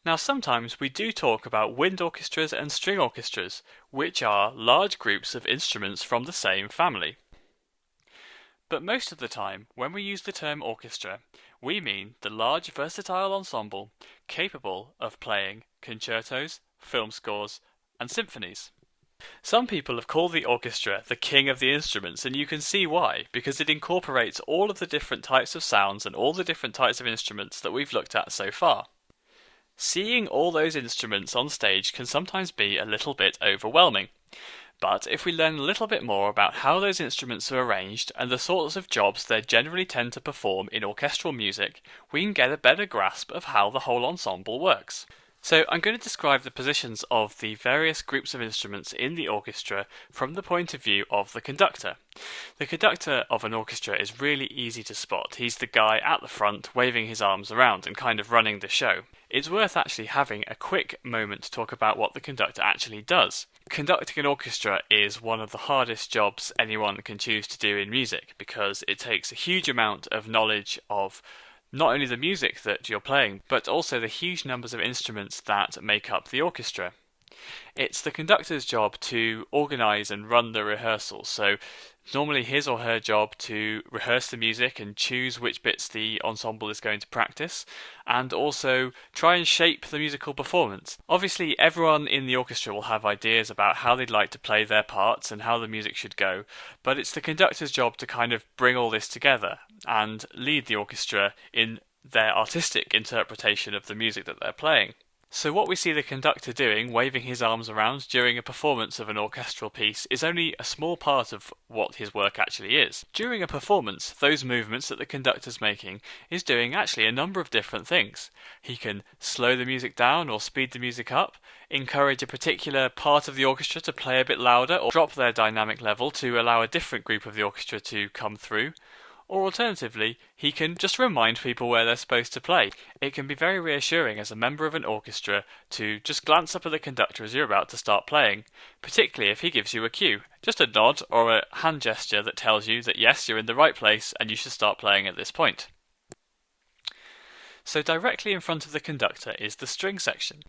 Now, sometimes we do talk about wind orchestras and string orchestras, which are large groups of instruments from the same family. But most of the time, when we use the term orchestra, we mean the large versatile ensemble capable of playing concertos, film scores, and symphonies. Some people have called the orchestra the king of the instruments, and you can see why, because it incorporates all of the different types of sounds and all the different types of instruments that we've looked at so far. Seeing all those instruments on stage can sometimes be a little bit overwhelming, but if we learn a little bit more about how those instruments are arranged and the sorts of jobs they generally tend to perform in orchestral music, we can get a better grasp of how the whole ensemble works. So I'm going to describe the positions of the various groups of instruments in the orchestra from the point of view of the conductor. The conductor of an orchestra is really easy to spot. He's the guy at the front waving his arms around and kind of running the show. It's worth actually having a quick moment to talk about what the conductor actually does. Conducting an orchestra is one of the hardest jobs anyone can choose to do in music because it takes a huge amount of knowledge of not only the music that you're playing, but also the huge numbers of instruments that make up the orchestra. It's the conductor's job to organise and run the rehearsals, so normally his or her job to rehearse the music and choose which bits the ensemble is going to practice, and also try and shape the musical performance. Obviously, everyone in the orchestra will have ideas about how they'd like to play their parts and how the music should go, but it's the conductor's job to kind of bring all this together and lead the orchestra in their artistic interpretation of the music that they're playing. So what we see the conductor doing, waving his arms around during a performance of an orchestral piece, is only a small part of what his work actually is. During a performance, those movements that the conductor's making is doing actually a number of different things. He can slow the music down or speed the music up, encourage a particular part of the orchestra to play a bit louder or drop their dynamic level to allow a different group of the orchestra to come through. Or alternatively, he can just remind people where they're supposed to play. It can be very reassuring as a member of an orchestra to just glance up at the conductor as you're about to start playing, particularly if he gives you a cue. Just a nod or a hand gesture that tells you that yes, you're in the right place and you should start playing at this point. So directly in front of the conductor is the string section.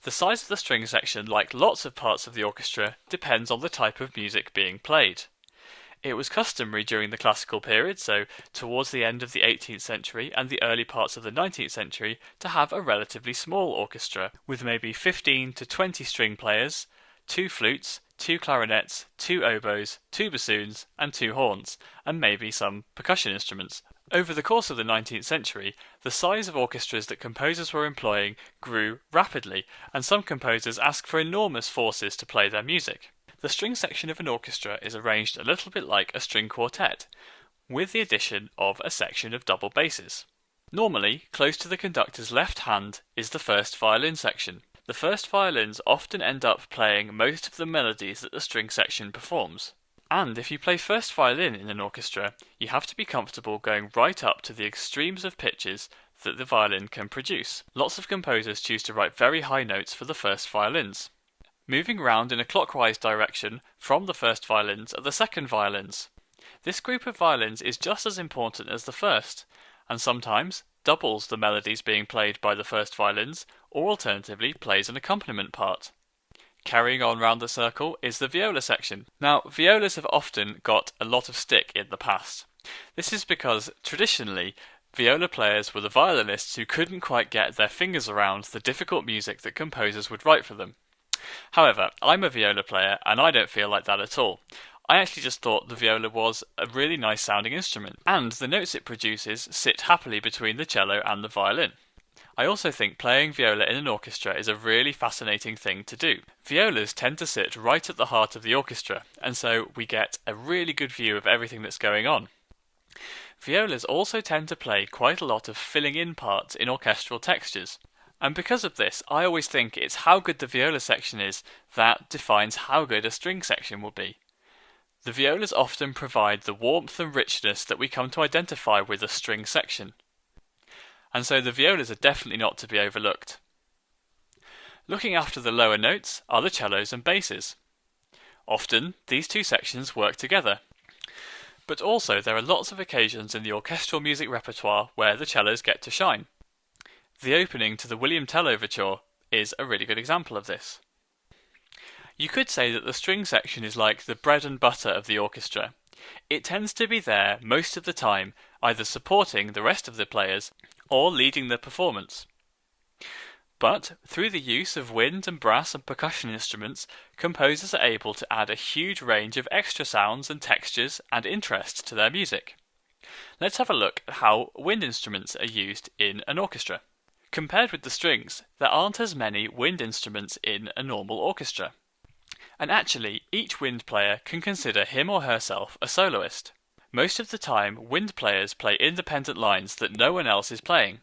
The size of the string section, like lots of parts of the orchestra, depends on the type of music being played. It was customary during the classical period, so towards the end of the 18th century and the early parts of the 19th century, to have a relatively small orchestra with maybe 15 to 20 string players, 2 flutes, 2 clarinets, 2 oboes, 2 bassoons, and 2 horns, and maybe some percussion instruments. Over the course of the 19th century, the size of orchestras that composers were employing grew rapidly, and some composers asked for enormous forces to play their music. The string section of an orchestra is arranged a little bit like a string quartet, with the addition of a section of double basses. Normally, close to the conductor's left hand is the first violin section. The first violins often end up playing most of the melodies that the string section performs. And if you play first violin in an orchestra, you have to be comfortable going right up to the extremes of pitches that the violin can produce. Lots of composers choose to write very high notes for the first violins. Moving round in a clockwise direction from the first violins are the second violins. This group of violins is just as important as the first, and sometimes doubles the melodies being played by the first violins, or alternatively plays an accompaniment part. Carrying on round the circle is the viola section. Now, violas have often got a lot of stick in the past. This is because, traditionally, viola players were the violinists who couldn't quite get their fingers around the difficult music that composers would write for them. However, I'm a viola player and I don't feel like that at all. I actually just thought the viola was a really nice sounding instrument, and the notes it produces sit happily between the cello and the violin. I also think playing viola in an orchestra is a really fascinating thing to do. Violas tend to sit right at the heart of the orchestra, and so we get a really good view of everything that's going on. Violas also tend to play quite a lot of filling in parts in orchestral textures. And because of this, I always think it's how good the viola section is that defines how good a string section will be. The violas often provide the warmth and richness that we come to identify with a string section. And so the violas are definitely not to be overlooked. Looking after the lower notes are the cellos and basses. Often, these two sections work together. But also there are lots of occasions in the orchestral music repertoire where the cellos get to shine. The opening to the William Tell Overture is a really good example of this. You could say that the string section is like the bread and butter of the orchestra. It tends to be there most of the time, either supporting the rest of the players or leading the performance. But through the use of wind and brass and percussion instruments, composers are able to add a huge range of extra sounds and textures and interest to their music. Let's have a look at how wind instruments are used in an orchestra. Compared with the strings, there aren't as many wind instruments in a normal orchestra. And actually, each wind player can consider him or herself a soloist. Most of the time, wind players play independent lines that no one else is playing.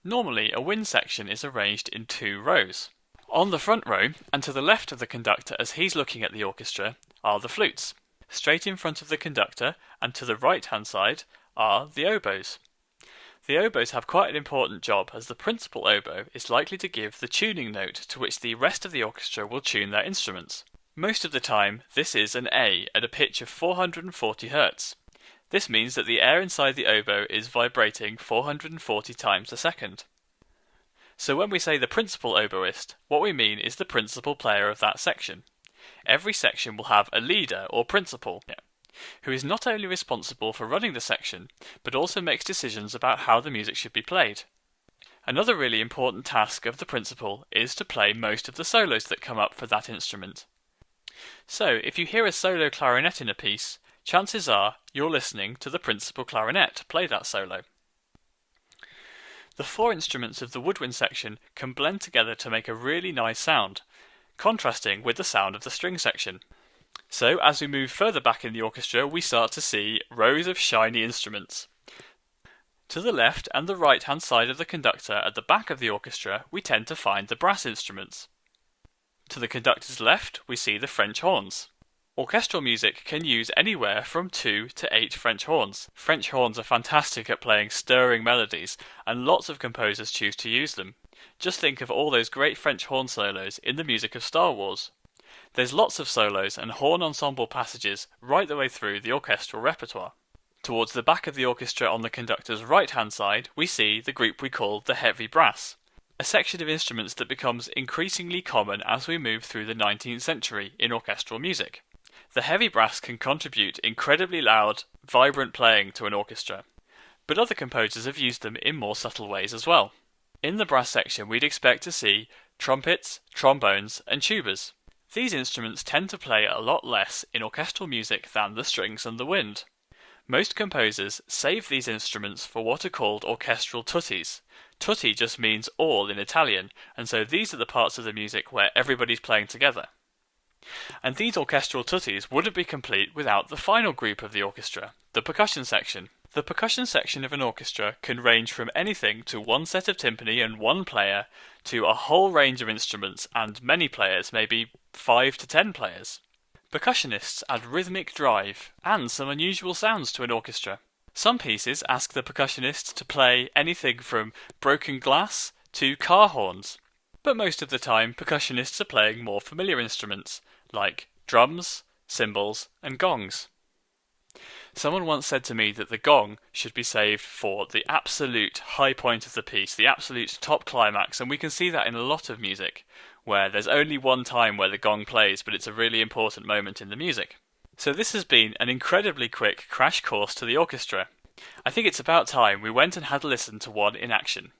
Normally, a wind section is arranged in 2 rows. On the front row, and to the left of the conductor as he's looking at the orchestra, are the flutes. Straight in front of the conductor, and to the right-hand side, are the oboes. The oboes have quite an important job, as the principal oboe is likely to give the tuning note to which the rest of the orchestra will tune their instruments. Most of the time, this is an A at a pitch of 440 Hz. This means that the air inside the oboe is vibrating 440 times a second. So when we say the principal oboist, what we mean is the principal player of that section. Every section will have a leader or principal, who is not only responsible for running the section, but also makes decisions about how the music should be played. Another really important task of the principal is to play most of the solos that come up for that instrument. So, if you hear a solo clarinet in a piece, chances are you're listening to the principal clarinet play that solo. The 4 instruments of the woodwind section can blend together to make a really nice sound, contrasting with the sound of the string section. So, as we move further back in the orchestra, we start to see rows of shiny instruments. To the left and the right-hand side of the conductor at the back of the orchestra, we tend to find the brass instruments. To the conductor's left, we see the French horns. Orchestral music can use anywhere from 2 to 8 French horns. French horns are fantastic at playing stirring melodies, and lots of composers choose to use them. Just think of all those great French horn solos in the music of Star Wars. There's lots of solos and horn ensemble passages right the way through the orchestral repertoire. Towards the back of the orchestra on the conductor's right-hand side, we see the group we call the heavy brass, a section of instruments that becomes increasingly common as we move through the 19th century in orchestral music. The heavy brass can contribute incredibly loud, vibrant playing to an orchestra, but other composers have used them in more subtle ways as well. In the brass section, we'd expect to see trumpets, trombones, and tubas. These instruments tend to play a lot less in orchestral music than the strings and the wind. Most composers save these instruments for what are called orchestral tuttis. Tutti just means all in Italian, and so these are the parts of the music where everybody's playing together. And these orchestral tuttis wouldn't be complete without the final group of the orchestra, the percussion section. The percussion section of an orchestra can range from anything to 1 set of timpani and 1 player, to a whole range of instruments and many players, maybe 5 to 10 players. Percussionists add rhythmic drive and some unusual sounds to an orchestra. Some pieces ask the percussionist to play anything from broken glass to car horns, but most of the time percussionists are playing more familiar instruments like drums, cymbals, and gongs. Someone once said to me that the gong should be saved for the absolute high point of the piece, the absolute top climax, and we can see that in a lot of music, where there's only one time where the gong plays, but it's a really important moment in the music. So this has been an incredibly quick crash course to the orchestra. I think it's about time we went and had a listen to one in action.